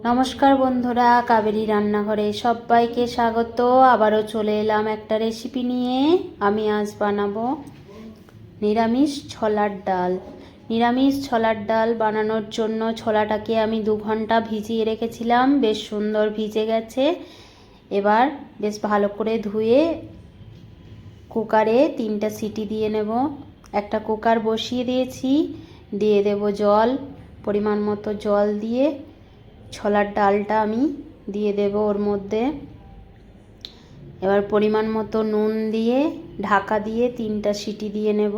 নমস্কার বন্ধুরা, কাবেরী রান্নাঘরে সবাইকে স্বাগত। আবারও চলে এলাম একটা রেসিপি নিয়ে। আমি আজ বানাবো নিরামিষ ছোলার ডাল। নিরামিষ ছোলার ডাল বানানোর জন্য ছোলাটাকে আমি 2 ঘন্টা ভিজিয়ে রেখেছিলাম। বেশ সুন্দর ভিজে গেছে। এবার বেশ ভালো করে ধুয়ে কুকারে 3টা সিটি দিয়ে নেব। একটা কুকার বসিয়ে দিয়েছি, দিয়ে দেব জল, পরিমাণ মতো জল দিয়ে ছোলার ডালটা আমি দিয়ে দেব ওর মধ্যে। এবার পরিমাণ মতো নুন দিয়ে ঢাকা দিয়ে 3টা সিটি দিয়ে নেব।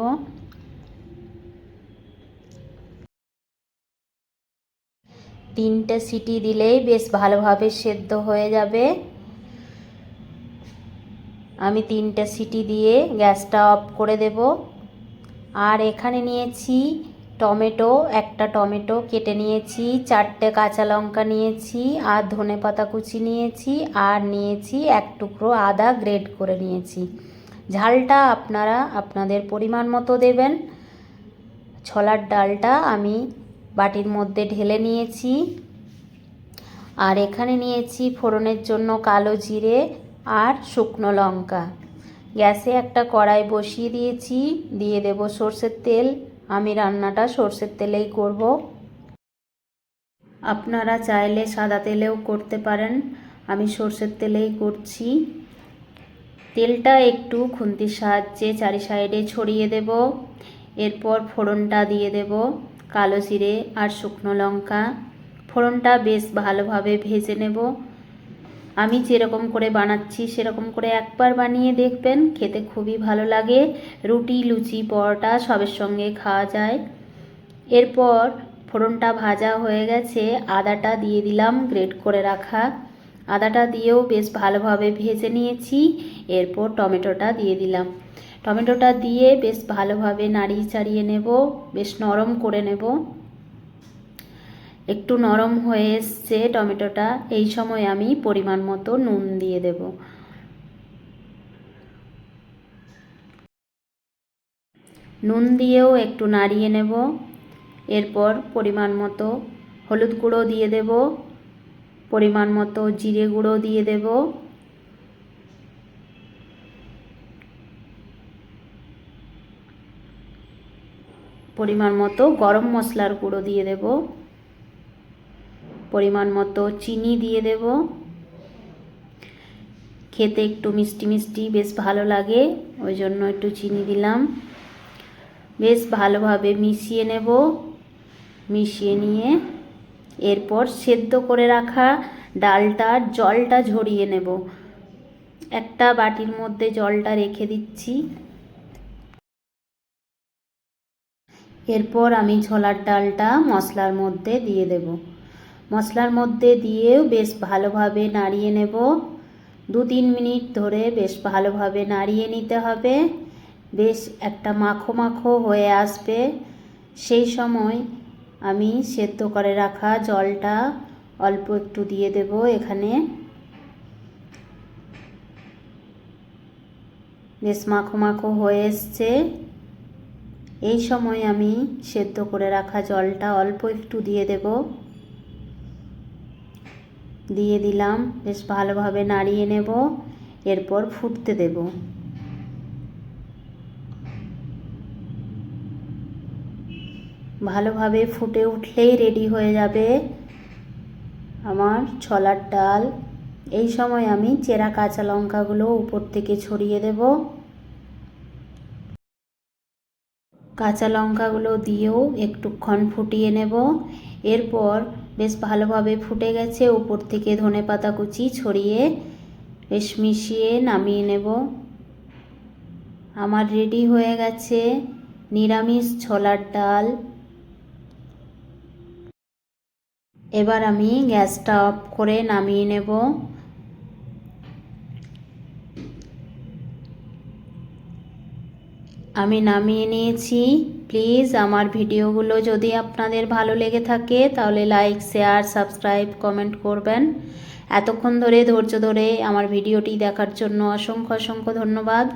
তিনটে সিটি দিলেই বেশ ভালোভাবে সেদ্ধ হয়ে যাবে। আমি 3টে সিটি দিয়ে গ্যাসটা অফ করে দেব। আর এখানে নিয়েছি টমেটো, একটা টমেটো কেটে নিয়েছি, 4টে কাঁচা লঙ্কা নিয়েছি, আর ধনেপাতা কুচি নিয়েছি, আর নিয়েছি 1 টুকরো আদা গ্রেট করে নিয়েছি। ঝালটা আপনারা আপনাদের পরিমাণ মতো দেবেন। ছোলার ডালটা আমি বাটির মধ্যে ঢেলে নিয়েছি। আর এখানে নিয়েছি ফোড়নের জন্য কালো জিরে আর শুকনো লঙ্কা। গ্যাসে একটা কড়াই বসিয়ে দিয়েছি, দিয়ে দেব সরষের তেল। আমি রান্নাটা সরষের তেলেই করব। আপনারা চাইলে সাদা তেলেও করতে পারেন, আমি সরষের তেলেই করছি। তেলটা একটু খুন্তির সাহায্যে 4 সাইডে ছড়িয়ে দেব। এরপর ফোড়নটা দিয়ে দেব, কালো জিরে আর শুকনো লঙ্কা। ফোড়নটা বেশ ভালোভাবে ভেজে নেব। আমি যেরকম করে বানাচ্ছি সেরকম করে একবার বানিয়ে দেখবেন, খেতে খুবই ভালো লাগে। রুটি, লুচি, পরোটা সবের সঙ্গে খাওয়া যায়। এরপর ফোড়নটা ভাজা হয়ে গেছে, আদাটা দিয়ে দিলাম গ্রেট করে রাখা। আদাটা দিয়েও বেশ ভালোভাবে ভেজে নিয়েছি। এরপর টমেটোটা দিয়ে দিলাম। টমেটোটা দিয়ে বেশ ভালোভাবে নাড়িয়ে চাড়িয়ে নেব, বেশ নরম করে নেব। একটু নরম হয়ে এসছে টমেটোটা, এই সময় আমি পরিমাণ মতো নুন দিয়ে দেব। নুন দিয়েও একটু নাড়িয়ে নেব। এরপর পরিমাণ মতো হলুদ গুঁড়ো দিয়ে দেব, পরিমাণ মতো জিরে গুঁড়ো দিয়ে দেব, পরিমাণ মতো গরম মশলার গুঁড়ো দিয়ে দেব, পরিমাণ মতো চিনি দিয়ে দেব। খেতে একটু মিষ্টি মিষ্টি বেশ ভালো লাগে, ওই জন্য একটু চিনি দিলাম। বেশ ভালোভাবে মিশিয়ে নেব। মিশিয়ে নিয়ে এরপর সেদ্ধ করে রাখা ডালটার জলটা ঝরিয়ে নেব। একটা বাটির মধ্যে জলটা রেখে দিচ্ছি। এরপর আমি ছোলার ডালটা মশলার মধ্যে দিয়ে দেব। মশলার মধ্যে দিয়েও বেশ ভালোভাবে নাড়িয়ে নেব। 2-3 মিনিট ধরে বেশ ভালোভাবে নাড়িয়ে নিতে হবে। বেশ একটা মাখো মাখো হয়ে আসবে, সেই সময় আমি সেদ্ধ করে রাখা জলটা অল্প একটু দিয়ে দেব। এখানে বেশ মাখো মাখো হয়ে এসছে। এই সময় আমি সেদ্ধ করে রাখা জলটা অল্প একটু দিয়ে দেব। দিয়ে দিলাম, বেশ ভালোভাবে নাড়িয়ে নেব। এরপর ফুটতে দেব। ভালোভাবে ফুটে উঠলেই রেডি হয়ে যাবে আমার ছোলার ডাল। এই সময় আমি চেরা কাঁচা লঙ্কাগুলো উপর থেকে ছড়িয়ে দেব। কাঁচা লঙ্কাগুলো দিয়েও একটুক্ষণ ফুটিয়ে নেব। এরপর বেশ ভালোভাবে ফুটে গেছে, উপর থেকে ধনেপাতা কুচি ছড়িয়ে বেশ মিশিয়ে নামিয়ে নেব। আমার রেডি হয়ে গেছে নিরামিষ ছোলার ডাল। এবার আমি গ্যাসটা অফ করে নামিয়ে নেব। আমি নামিয়ে নিয়েছি। প্লিজ আমার ভিডিওগুলো যদি আপনাদের ভালো লেগে থাকে তাহলে লাইক, শেয়ার, সাবস্ক্রাইব, কমেন্ট করবেন। এতক্ষণ ধরে ধৈর্য ধরে আমার ভিডিওটি দেখার জন্য অসংখ্য অসংখ্য ধন্যবাদ।